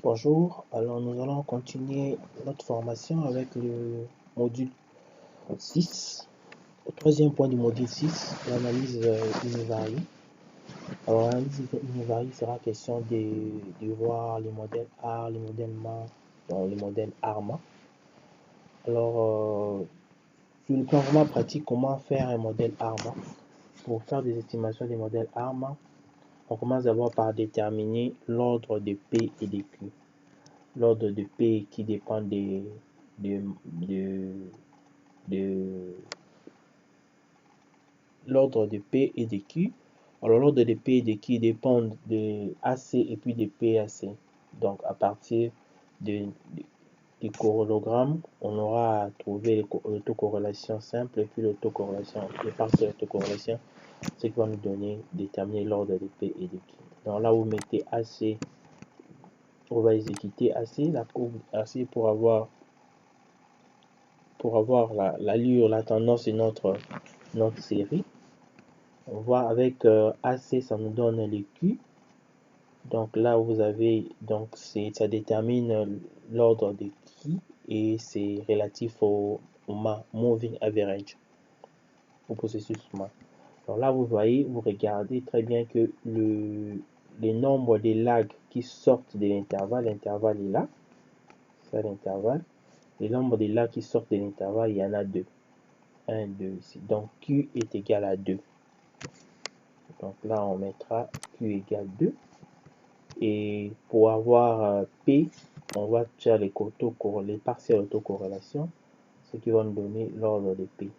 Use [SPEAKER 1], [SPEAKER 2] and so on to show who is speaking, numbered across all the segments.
[SPEAKER 1] Bonjour, alors nous allons continuer notre formation avec le module 6. Le troisième point du module 6, l'analyse univariée. Alors l'analyse univariée sera question de voir les modèles AR, les modèles MA, donc les modèles ARMA. Alors, sur le plan vraiment pratique, comment faire un modèle ARMA? Pour faire des estimations des modèles ARMA, on commence d'abord par déterminer l'ordre de P et de Q. L'ordre de P qui dépend de l'ordre de P et de Q. Alors l'ordre de P et de Q dépend de AC et puis de PAC. Donc à partir du corrélogramme, on aura à trouver l'autocorrélation simple et puis l'autocorrélation, les parties de l'autocorrélation, ce qui va nous donner, déterminer l'ordre de P et de Q. Donc là vous mettez AC, on va exécuter AC, la courbe AC pour avoir l'allure, la tendance de notre série. On voit avec AC, ça nous donne le Q. Donc là, vous avez, donc ça détermine l'ordre de Q et c'est relatif au MA, Moving Average, au processus MA. Alors là, vous voyez, vous regardez très bien que les nombres des lags qui sortent de l'intervalle, l'intervalle est là, c'est l'intervalle. Les nombres des lags qui sortent de l'intervalle, il y en a deux. 1, 2 ici. Donc Q est égal à 2. Donc là, on mettra Q égale 2. Et pour avoir P, on va faire les partielles autocorrélations, ce qui va nous donner l'ordre de P.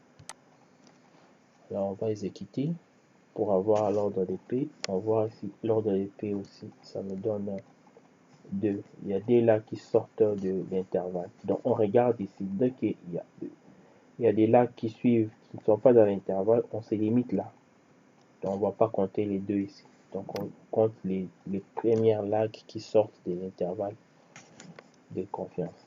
[SPEAKER 1] Alors on va exécuter pour avoir l'ordre de P. On voit ici l'ordre de P aussi, ça nous donne 2. Il y a des lags qui sortent de l'intervalle. Donc on regarde ici, dès qu'il y a des lags qui suivent, qui ne sont pas dans l'intervalle, on se limite là. Donc on ne va pas compter les deux ici. Donc on compte les premières lags qui sortent de l'intervalle de confiance.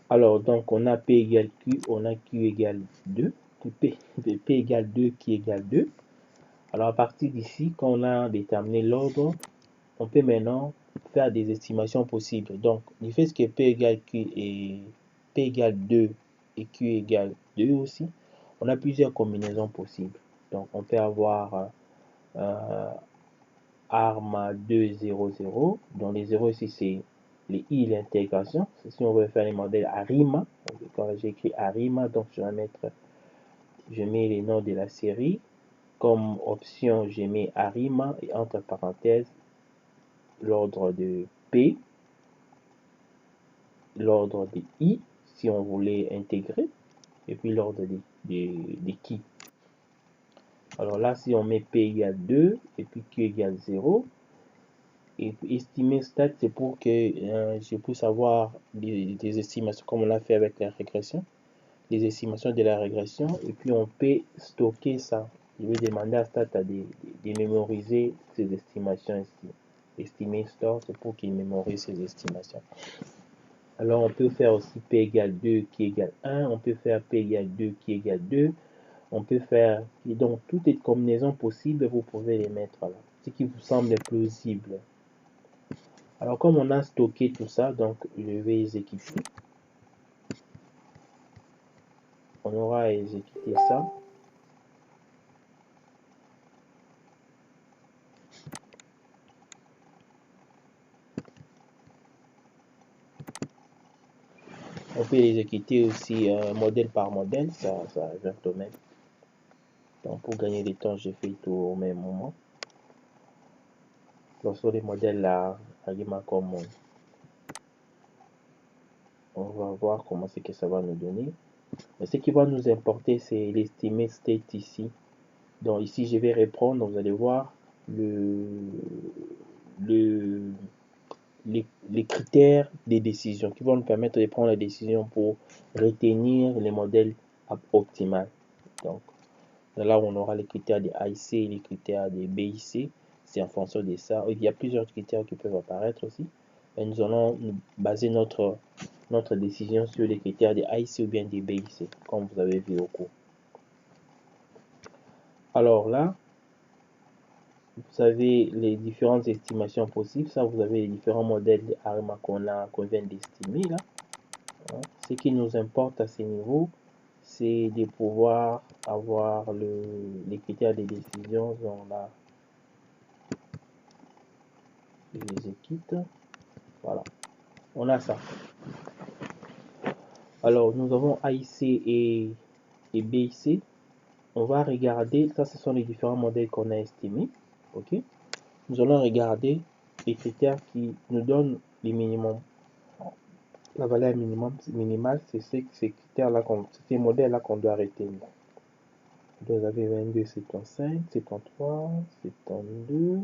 [SPEAKER 1] Alors donc on a P égale Q, on a Q égale 2, P égale 2, Q égale 2. Alors à partir d'ici, quand on a déterminé l'ordre, on peut maintenant faire des estimations possibles. Donc du fait que P égale Q et P égale 2 et Q égale 2 aussi, on a plusieurs combinaisons possibles. Donc on peut avoir ARMA 200, dont les 0 ici c'est les I, l'intégration. Si on veut faire les modèles ARIMA, quand j'ai écrit ARIMA, donc je mets les noms de la série. Comme option, je mets ARIMA et entre parenthèses l'ordre de P, l'ordre de I, si on voulait intégrer, et puis l'ordre de qui. Alors là, si on met P égale 2 et puis Q égale 0, et estimer stat, c'est pour que je puisse avoir des estimations comme on l'a fait avec la régression, les estimations de la régression, et puis on peut stocker ça. Je vais demander à stat de mémoriser ces estimations ici. Estimer store, c'est pour qu'il mémorise ces estimations. Alors on peut faire aussi P égale 2 qui égale 1, on peut faire P égale 2 qui égale 2, on peut faire, et donc toutes les combinaisons possibles, vous pouvez les mettre là, ce qui vous semble plausible. Alors comme on a stocké tout ça, donc je vais exécuter. On aura à exécuter ça. On peut exécuter aussi modèle par modèle, ça revient au même. Donc pour gagner du temps, je fais tout au même moment. Lorsque les modèles là, comme on va voir comment c'est que ça va nous donner. Mais ce qui va nous importer, c'est l'estimé state ici. Donc ici, je vais reprendre, vous allez voir les critères des décisions qui vont nous permettre de prendre la décision pour retenir les modèles optimaux. Donc là, on aura les critères des IC et les critères des BIC. C'est en fonction de ça. Il y a plusieurs critères qui peuvent apparaître aussi. Et nous allons baser notre décision sur les critères des IC ou bien des BIC, comme vous avez vu au cours. Alors là, vous avez les différentes estimations possibles. Ça, vous avez les différents modèles d'ARMA qu'on vient d'estimer là. Ce qui nous importe à ce niveau, c'est de pouvoir avoir les critères de décision dans la les équipes. Voilà, on a ça. Alors, nous avons AIC et BIC. On va regarder, ça ce sont les différents modèles qu'on a estimés. Ok, nous allons regarder les critères qui nous donnent les minimums. La valeur minimale, c'est ces critères-là, ces modèles-là qu'on doit retenir. Vous avez 22, 75, 73, 72,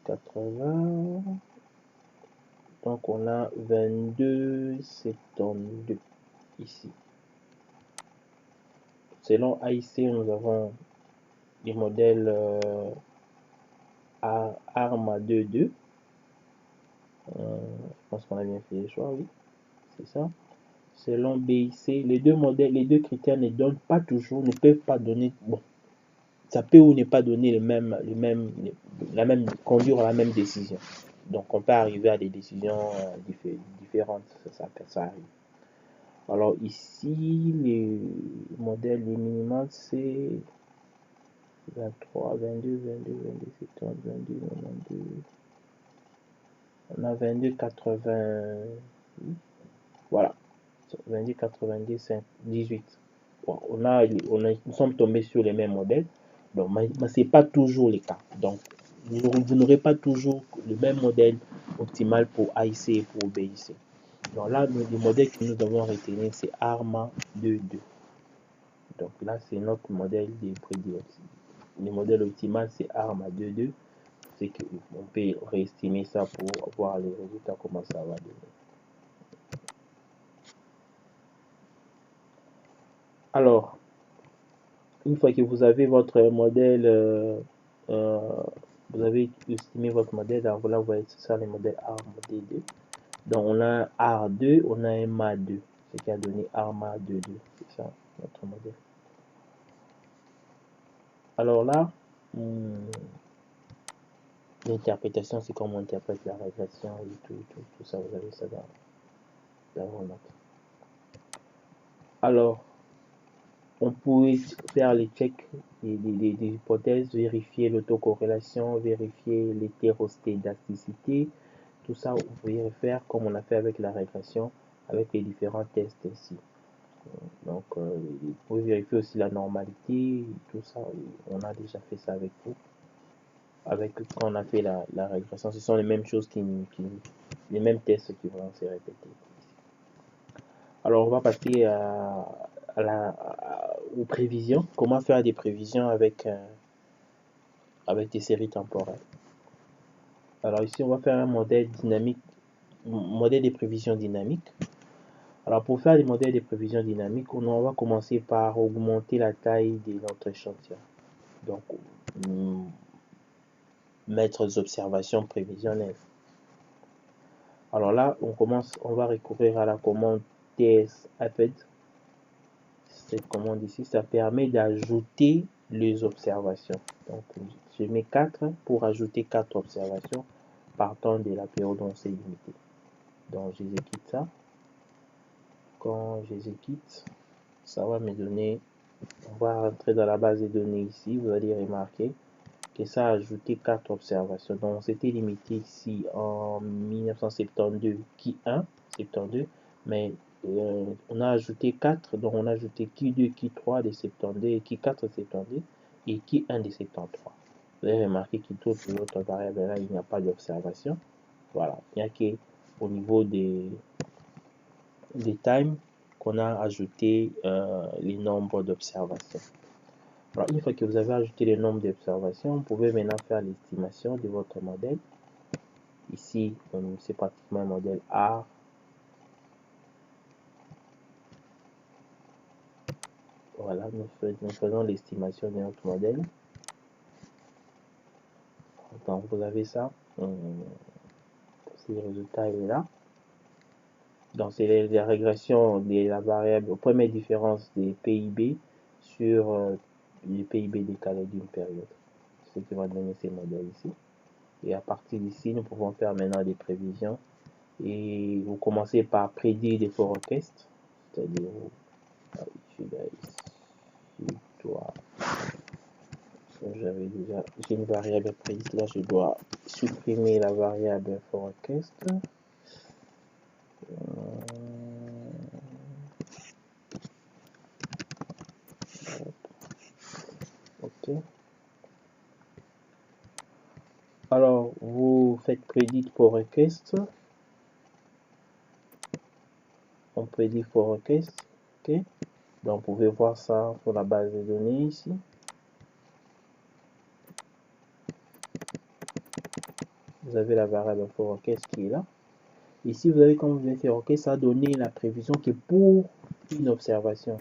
[SPEAKER 1] 80. Donc on a 22, 72 ici. Selon AIC, nous avons les modèles ARMA 2.2. Je pense qu'on a bien fait les choix, oui. C'est ça. Selon BIC, les deux critères ne donnent pas toujours, ne peuvent pas donner, bon, ça peut ou ne pas donner conduire à la même décision. Donc on peut arriver à des décisions différentes, ça arrive. Alors ici, les modèles, les minimums, c'est 23, 22, 22, 22, 70, 22, 92. On a 22, 80, voilà, 22, 90, 18. Bon, nous sommes tombés sur les mêmes modèles, donc, mais ce n'est pas toujours le cas. Donc, vous n'aurez pas toujours le même modèle optimal pour AIC et pour BIC. Donc là, le modèle que nous devons retenir, c'est ARMA 2.2. Donc là, c'est notre modèle de prédilection. Le modèle optimal, c'est ARMA 2.2. C'est qu'on peut réestimer ça pour voir les résultats, comment ça va donner. Alors, une fois que vous avez votre modèle, vous avez estimé votre modèle, alors là, vous voyez, c'est ça le modèle ARMA 2.2. Donc, on a AR2, on a un MA2, ce qui a donné ARMA 2.2. C'est ça, notre modèle. Alors là, l'interprétation, c'est comment on interprète la régression et tout ça, vous avez ça dans vos notes. Alors, on pourrait faire les checks des hypothèses, vérifier l'autocorrélation, vérifier l'hétérostédasticité. Tout ça, vous pouvez faire comme on a fait avec la régression, avec les différents tests ici. Donc, vous pouvez vérifier aussi la normalité, tout ça. On a déjà fait ça avec vous. Quand on a fait la régression, ce sont les mêmes choses les mêmes tests qui vont se répéter. Alors, on va passer aux prévisions. Comment faire des prévisions avec des séries temporelles. Alors ici, on va faire un modèle dynamique, modèle de prévision dynamique. Alors pour faire des modèles de prévision dynamique, on va commencer par augmenter la taille de notre échantillon. Donc, mettre des observations prévisionnelles. Alors là, on va recourir à la commande TS-APED. Cette commande ici, ça permet d'ajouter les observations. Donc, je mets 4 pour ajouter 4 observations partant de la période où on s'est limité. Donc, j'exécute ça. Quand j'exécute, ça va me donner, on va rentrer dans la base de données ici, vous allez remarquer que ça a ajouté 4 observations. Donc, on s'était limité ici en 1972, qui 1, 72, mais on a ajouté 4, donc on a ajouté qui 2, qui 3 des 72, et qui 4 72, et qui 1 des 73. Vous avez remarqué que toutes les autres variables là, il n'y a pas d'observation. Voilà, il n'y a qu'au niveau des times qu'on a ajouté les nombres d'observations. Alors, une fois que vous avez ajouté les nombres d'observations, vous pouvez maintenant faire l'estimation de votre modèle. Ici, c'est pratiquement un modèle R. Voilà, nous faisons l'estimation de notre modèle. Donc, vous avez ça. Le résultat est là. Donc, c'est la régression de la variable, première différence des PIB sur les PIB décalés d'une période. ce qui va donner ces modèles ici. Et à partir d'ici, nous pouvons faire maintenant des prévisions. Et vous commencez par prédire des forecasts, c'est-à-dire, j'ai une variable prédite, là je dois supprimer la variable forecast. Ok. Alors, vous faites prédit forecast. On prédit forecast. Ok. Donc, vous pouvez voir ça sur la base de données ici. Vous avez la variable forecast qui est là. Ici, vous avez, quand vous avez fait OK, ça a donné la prévision qui est pour une observation.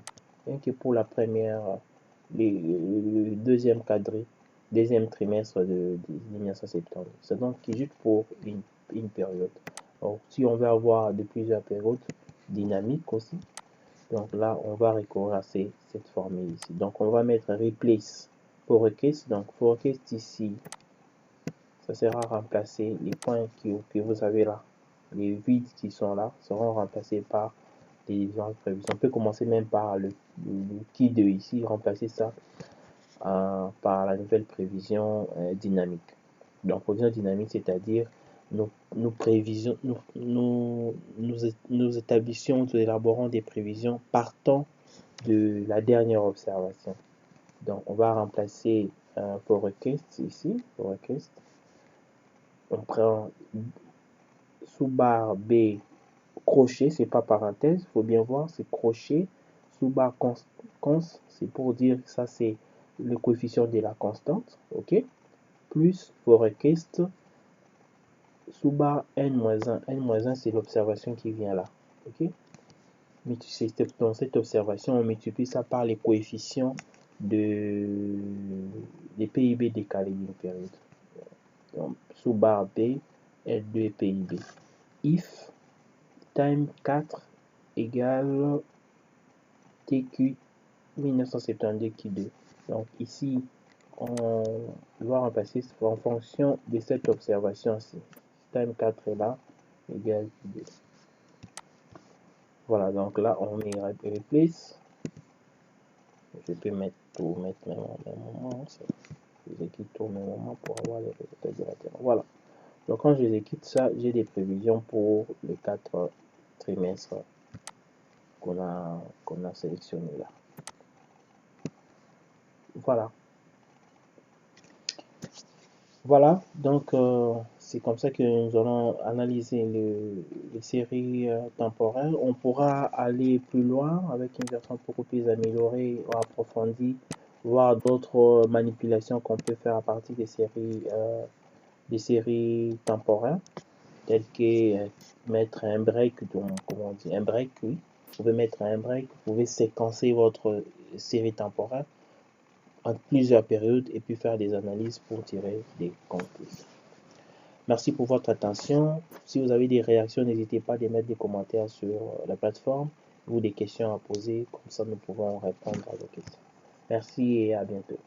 [SPEAKER 1] Rien que pour la première, le deuxième trimestre de 1970. C'est donc juste pour une période. Donc, si on veut avoir de plusieurs périodes dynamiques aussi, donc là, on va recourir à cette formule ici. Donc, on va mettre replace forecast. Donc, forecast ici, ça sera remplacer les points que vous avez là. Les vides qui sont là seront remplacés par les différentes prévisions. On peut commencer même par le qui de ici, remplacer ça par la nouvelle prévision dynamique. Donc, prévision dynamique, c'est-à-dire nous établissions, nous élaborons des prévisions partant de la dernière observation. Donc, on va remplacer forecast ici, forecast. On prend sous barre B crochet, c'est pas parenthèse, il faut bien voir, c'est crochet, sous barre const, c'est pour dire que ça c'est le coefficient de la constante, ok, plus forecast, sous barre n-1, n-1 c'est l'observation qui vient là, ok. Dans cette observation, on multiplie ça par les coefficients des PIB décalés d'une période. Donc, sous barre B, L2 PIB. If time 4 égale TQ 1972 Q2. Donc ici, on va remplacer en fonction de cette observation-ci. Time 4 est là, égale Q2. Voilà, donc là, on met replace. Je peux mettre tout, mettre même au même moment. J'exécute tout au même moment pour avoir les résultats directement. Voilà. Donc quand j'exécute ça, j'ai des prévisions pour les 4 trimestres qu'on a sélectionné là. Voilà, donc c'est comme ça que nous allons analyser les séries temporelles. On pourra aller plus loin avec une version beaucoup plus améliorée ou approfondie, voir d'autres manipulations qu'on peut faire à partir des séries temporelles, telles que mettre un break, comment on dit, un break, oui. Vous pouvez mettre un break, vous pouvez séquencer votre série temporelle en plusieurs périodes et puis faire des analyses pour tirer des conclusions. Merci pour votre attention. Si vous avez des réactions, n'hésitez pas à mettre des commentaires sur la plateforme ou des questions à poser, comme ça nous pouvons répondre à vos questions. Merci et à bientôt.